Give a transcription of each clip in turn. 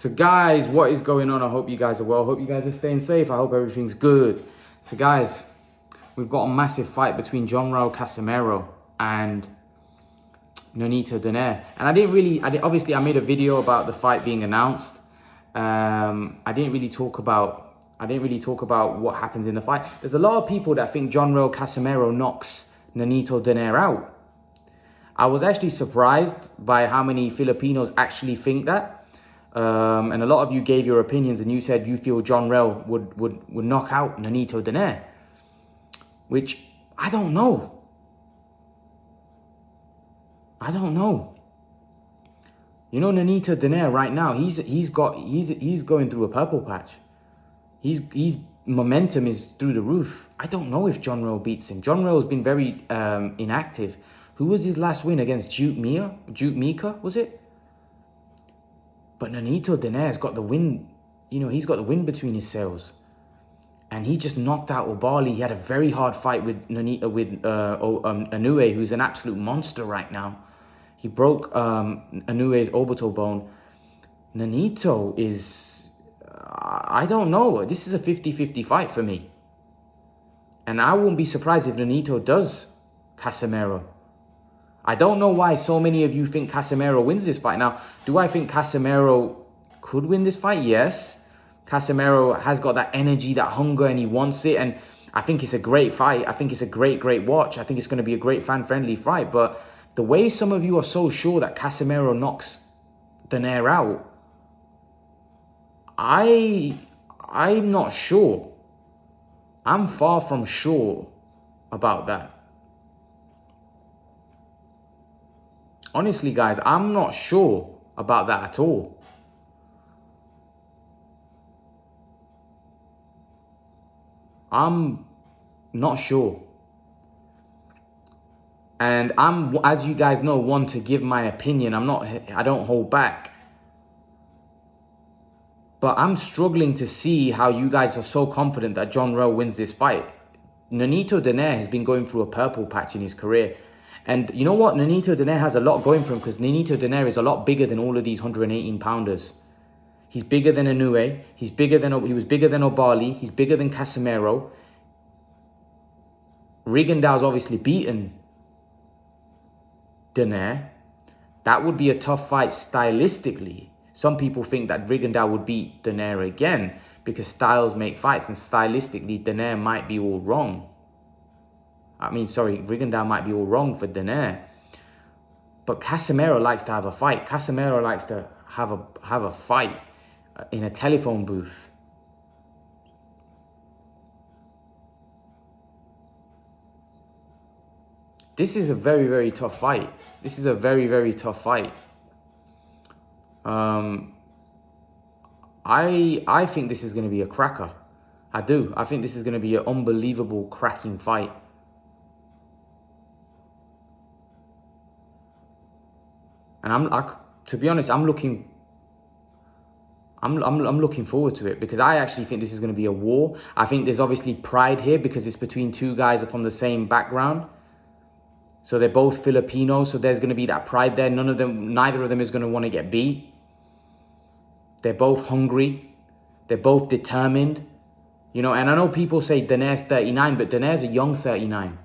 So guys, what is going on? I hope you guys are well. I hope you guys are staying safe. I hope everything's good. So guys, we've got a massive fight between Riel Casimero and Nonito Donaire. And obviously I made a video about the fight being announced. I didn't really talk about what happens in the fight. There's a lot of people that think Riel Casimero knocks Nonito Donaire out. I was actually surprised by how many Filipinos actually think that. And a lot of you gave your opinions and you said you feel Riel would knock out Nonito Donaire, which I don't know. You know, Nonito Donaire right now, he's going through a purple patch. He's momentum is through the roof. I don't know if Riel beats him. Riel's been very inactive. Who was his last win against Duke Mika, was it? But Nonito Donaire's got the win, he's got the wind between his sails. And he just knocked out Obali. He had a very hard fight with Inoue, who's an absolute monster right now. He broke Inoue's orbital bone. Nonito is, I don't know. This is a 50-50 fight for me. And I won't be surprised if Nonito does Casimero. I don't know why so many of you think Casimero wins this fight. Now, do I think Casimero could win this fight? Yes. Casimero has got that energy, that hunger, and he wants it. And I think it's a great fight. I think it's a great watch. I think it's going to be a great fan-friendly fight. But the way some of you are so sure that Casimero knocks Donaire out, I'm not sure. I'm far from sure about that. Honestly, guys, I'm not sure about that at all. I'm not sure. And I'm, as you guys know, one to give my opinion. I don't hold back. But I'm struggling to see how you guys are so confident that Riel wins this fight. Nonito Donaire has been going through a purple patch in his career. And you know what? Nonito Donaire has a lot going for him because Nonito Donaire is a lot bigger than all of these 118-pounders. He's bigger than Inoue. He was bigger than Obali. He's bigger than Casimero. Rigondeaux's obviously beaten Donaire. That would be a tough fight stylistically. Some people think that Rigondeaux would beat Donaire again because styles make fights, and stylistically Donaire might be all wrong. Rigondeaux might be all wrong for Donaire. But Casimero likes to have a fight. Casimero likes to have a fight in a telephone booth. This is a very, very tough fight. This is a very, very tough fight. I think this is going to be a cracker. I do. I think this is going to be an unbelievable cracking fight. And to be honest, I'm looking forward to it because I actually think this is going to be a war. I think there's obviously pride here because it's between two guys from the same background. So they're both Filipinos, so there's going to be that pride there. Neither of them is going to want to get beat. They're both hungry. They're both determined. And I know people say Donaire's 39, but Donaire's a young 39.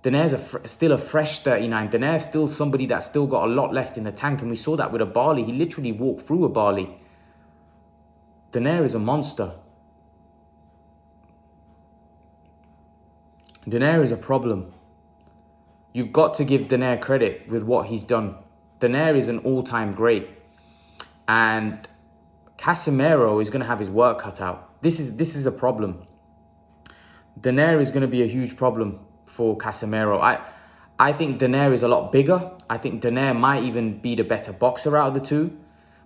Donaire's still a fresh 39. Donaire's still somebody that's still got a lot left in the tank. And we saw that with Obali. He literally walked through Obali. Donaire is a monster. Donaire is a problem. You've got to give Donaire credit with what he's done. Donaire is an all-time great. And Casimero is going to have his work cut out. This is a problem. Donaire is going to be a huge problem for Casimero. I think Donaire is a lot bigger. I think Donaire might even be the better boxer out of the two.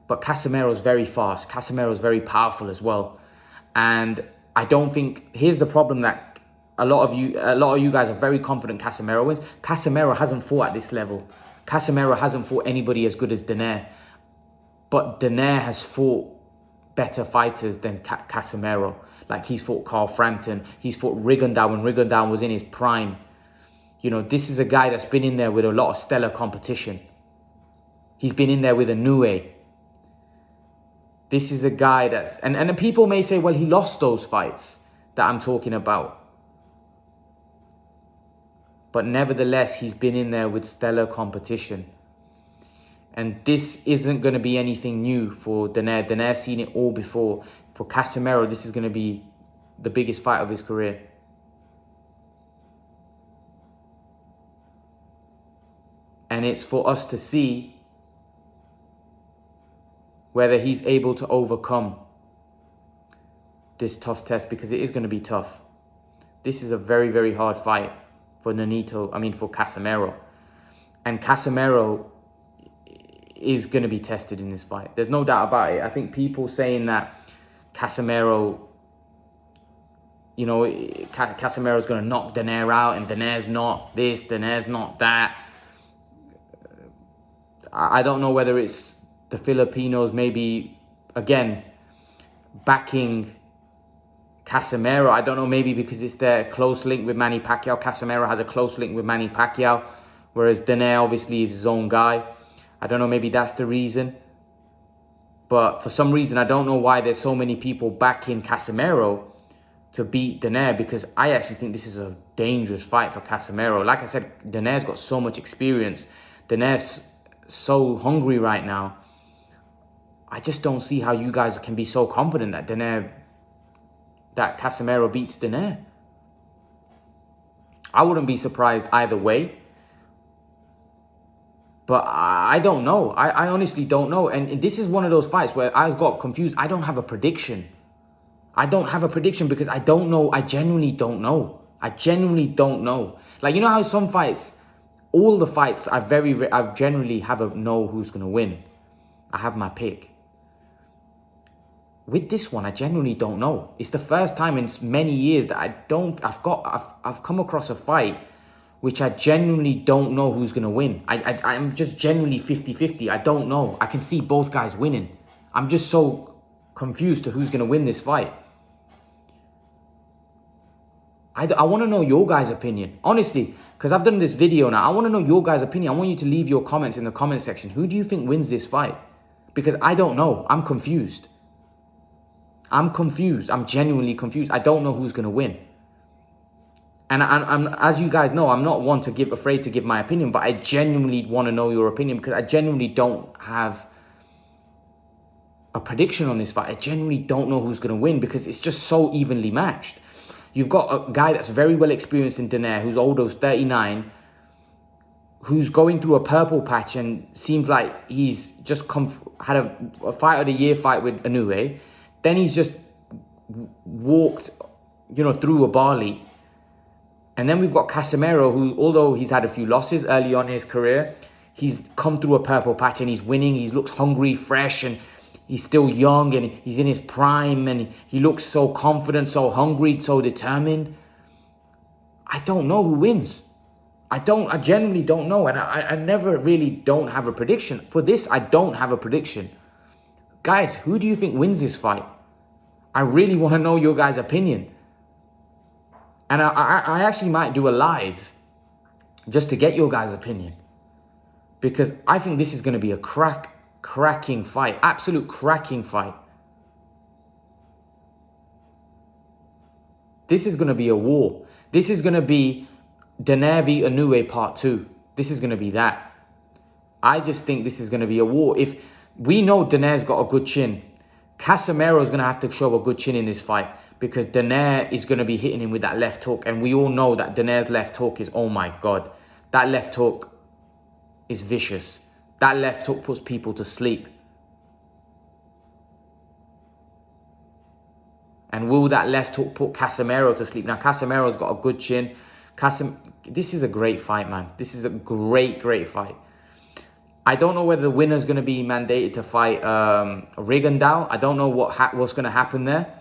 But Casimero is very fast. Casimero is very powerful as well. And I don't think, here's the problem that a lot of you guys are very confident Casimero wins. Casimero hasn't fought at this level. Casimero hasn't fought anybody as good as Donaire. But Donaire has fought better fighters than Casimero. Like he's fought Carl Frampton. He's fought Rigondeaux when Rigondeaux was in his prime. This is a guy that's been in there with a lot of stellar competition. He's been in there with Inoue. This is a guy that's... And then people may say, well, he lost those fights that I'm talking about. But nevertheless, he's been in there with stellar competition. And this isn't going to be anything new for Donaire. Donaire's seen it all before. For Casimero, this is going to be the biggest fight of his career. And it's for us to see whether he's able to overcome this tough test, because it is going to be tough. This is a very, very hard fight for for Casimero. And Casimero is going to be tested in this fight. There's no doubt about it. I think people saying that Casimero, Casimero's going to knock Donaire out and Donaire's not this, Donaire's not that. I don't know whether it's the Filipinos maybe, again, backing Casimero. I don't know, maybe because it's their close link with Manny Pacquiao. Casimero has a close link with Manny Pacquiao, whereas Donaire obviously is his own guy. I don't know, maybe that's the reason. But for some reason, I don't know why there's so many people backing Casimero to beat Donaire, because I actually think this is a dangerous fight for Casimero. Like I said, Donaire's got so much experience. Donaire's so hungry right now. I just don't see how you guys can be so confident that Casimero beats Donaire. I wouldn't be surprised either way. But I don't know. I honestly don't know. And this is one of those fights where I got confused. I don't have a prediction. I don't have a prediction because I don't know. I genuinely don't know. I genuinely don't know. Like, you know how some fights, all the fights, I generally have a know who's going to win. I have my pick. With this one, I genuinely don't know. It's the first time in many years that I've come across a fight which I genuinely don't know who's going to win. I'm just genuinely 50-50. I don't know. I can see both guys winning. I'm just so confused to who's going to win this fight. I want to know your guys' opinion. Honestly, because I've done this video now. I want to know your guys' opinion. I want you to leave your comments in the comment section. Who do you think wins this fight? Because I don't know. I'm confused. I'm genuinely confused. I don't know who's going to win. And I'm, as you guys know, I'm not one afraid to give my opinion, but I genuinely want to know your opinion because I genuinely don't have a prediction on this fight. I genuinely don't know who's going to win because it's just so evenly matched. You've got a guy that's very well experienced in Donaire, who's older, who's 39, who's going through a purple patch and seems like he's just had a fight of the year fight with Inoue. Then he's just walked, through a barley. And then we've got Casimero, who, although he's had a few losses early on in his career, he's come through a purple patch and he's winning. He looks hungry, fresh, and he's still young and he's in his prime and he looks so confident, so hungry, so determined. I don't know who wins. I genuinely don't know. And I never really don't have a prediction. For this, I don't have a prediction. Guys, who do you think wins this fight? I really want to know your guys' opinion. And I actually might do a live just to get your guys' opinion. Because I think this is going to be a cracking fight. Absolute cracking fight. This is going to be a war. This is going to be Donaire v Inoue part 2. This is going to be that. I just think this is going to be a war. If we know Donaire's got a good chin, Casimero is going to have to show a good chin in this fight. Because Donaire is going to be hitting him with that left hook. And we all know that Donaire's left hook is, oh my God. That left hook is vicious. That left hook puts people to sleep. And will that left hook put Casimero to sleep? Now, Casimero's got a good chin. This is a great fight, man. This is a great fight. I don't know whether the winner's going to be mandated to fight Rigondeaux. I don't know what's going to happen there.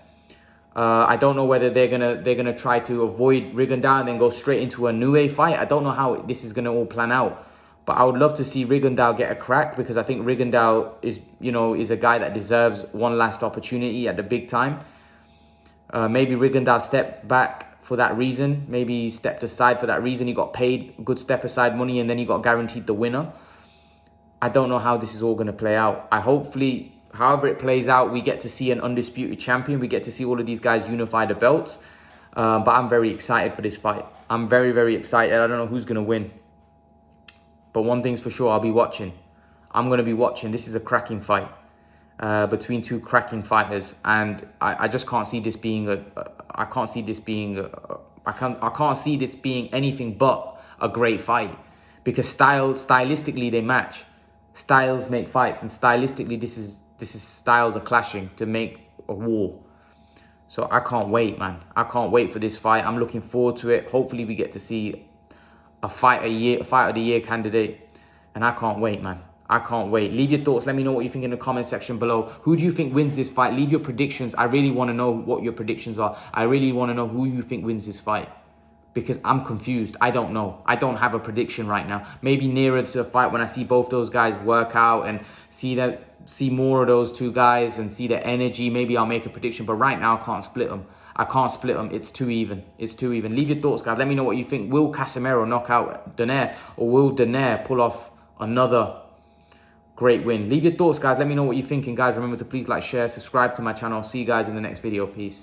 I don't know whether they're gonna try to avoid Rigondeaux and then go straight into a Inoue fight. I don't know how this is gonna all plan out, but I would love to see Rigondeaux get a crack because I think Rigondeaux is a guy that deserves one last opportunity at the big time. Maybe Rigondeaux stepped back for that reason. Maybe he stepped aside for that reason. He got paid good step aside money and then he got guaranteed the winner. I don't know how this is all gonna play out. Hopefully however it plays out, we get to see an undisputed champion. We get to see all of these guys unify the belts. But I'm very excited for this fight. I'm very, very excited. I don't know who's going to win. But one thing's for sure, I'll be watching. I'm going to be watching. This is a cracking fight between two cracking fighters. And I just can't see this being I can't see this being anything but a great fight. Because stylistically, they match. Styles make fights. And stylistically, this is styles are clashing to make a war. So I can't wait, man. I can't wait for this fight. I'm looking forward to it. Hopefully we get to see a fight of the year candidate. And I can't wait, man. I can't wait. Leave your thoughts. Let me know what you think in the comment section below. Who do you think wins this fight? Leave your predictions. I really want to know what your predictions are. I really want to know who you think wins this fight. Because I'm confused. I don't know. I don't have a prediction right now. Maybe nearer to the fight when I see both those guys work out and see more of those two guys and see their energy. Maybe I'll make a prediction. But right now, I can't split them. I can't split them. It's too even. It's too even. Leave your thoughts, guys. Let me know what you think. Will Casimero knock out Donaire? Or will Donaire pull off another great win? Leave your thoughts, guys. Let me know what you're thinking, guys. Remember to please like, share, subscribe to my channel. See you guys in the next video. Peace.